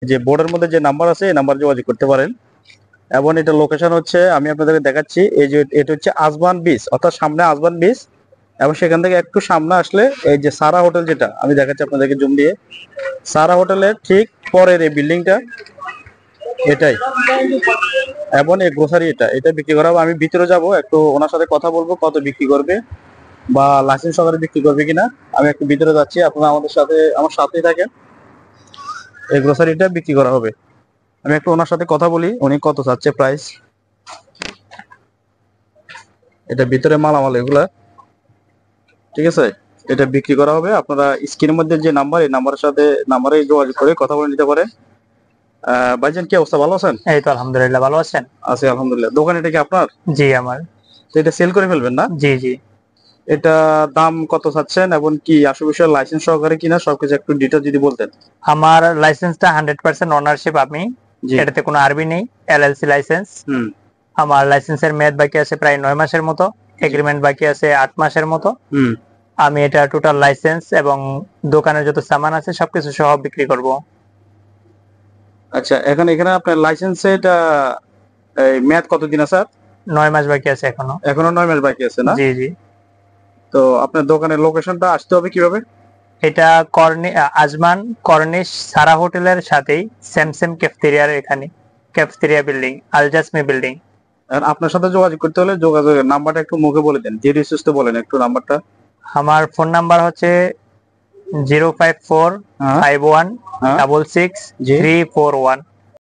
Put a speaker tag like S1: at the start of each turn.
S1: যে বোর্ডের মধ্যে যে নাম্বার আছে এই নাম্বার যোগাযোগ করতে পারেন। এবং এটা লোকেশন হচ্ছে আমি আপনাদেরকে দেখাচ্ছি, এই যে এটা হচ্ছে আজমান বিচ, অর্থাৎ সামনে আজমান বিচ, এবং সেখান থেকে একটু সামনে আসলে এই যে সারা হোটেল, যেটা আমি দেখাচ্ছি আপনাদেরকে জুম দিয়ে, সারা হোটেলের ঠিক পরের এই বিল্ডিংটা এটাই। এবং এই গ্রোসারি এটা বিক্রি করা হবে। আমি ভিতরে যাব, একটু ওনার সাথে কথা বলবো কত বিক্রি করবে বা লাইসেন্স সহকারে বিক্রি করবে কিনা। আমি একটু ভিতরে যাচ্ছি, আপনারা আমার সাথেই থাকেন। এই গ্রোসারিটা বিক্রি করা হবে। আমি একটু ওনার সাথে কথা বলি, উনি কত চাচ্ছে প্রাইস। এটা ভিতরে মালামাল এগুলা, ঠিক আছে, এটা বিক্রি করা হবে। আপনারা স্ক্রিনের মধ্যে যে নাম্বার, এই নাম্বারে যোগাযোগ করে কথা বলে নিতে পারে। ভাইজান, কি অবস্থা, ভালো আছেন?
S2: এই তো আলহামদুলিল্লাহ, ভালো আছেন?
S1: আছি আলহামদুলিল্লাহ। দোকান এটা কি আপনার?
S2: জি আমার।
S1: তো এটা সেল করে ফেলবেন না?
S2: জি জি।
S1: এটা দাম কত চাচ্ছেন এবং কি আশেপাশে লাইসেন্স সহকারে কিনা সবকিছু একটু ডিটেল যদি বলতেন।
S2: আমার লাইসেন্সটা 100% অনারশিপ আমি।
S1: জি।
S2: এটাতে কোনো আরবি নেই, এলএলসি লাইসেন্স।
S1: হুম।
S2: আমার লাইসেন্সের মেয়াদ বাকি আছে প্রায় 9 মাসের মতো, এগ্রিমেন্ট বাকি আছে 8 মাসের মতো।
S1: হুম।
S2: আমি এটা টোটাল লাইসেন্স এবং দোকানের যত সামান আছে সবকিছু সহ বিক্রি করব।
S1: আচ্ছা, এখানে আপনার লাইসেন্সে এটা এই মেয়াদ কতদিন আছে স্যার?
S2: 9 মাস বাকি আছে এখনো।
S1: এখনো 9 মাস বাকি আছে না?
S2: জি জি।
S1: তো আপনার দোকানের লোকেশনটা আসতে হবে কিভাবে?
S2: এটা আজমান কর্নিশ সারা হোটেলের সাথেই স্যামসাং ক্যাফেটেরিয়ার এখানে, ক্যাফেটেরিয়া বিল্ডিং, আলজাসমি বিল্ডিং।
S1: আর আপনার সাথে যোগাযোগ করতে হলে যোগাযোগের নাম্বারটা একটু মুখে বলে দেন, ধীরে সুস্থে বলেন একটু নাম্বারটা।
S2: আমার ফোন নাম্বার হচ্ছে 05451666341।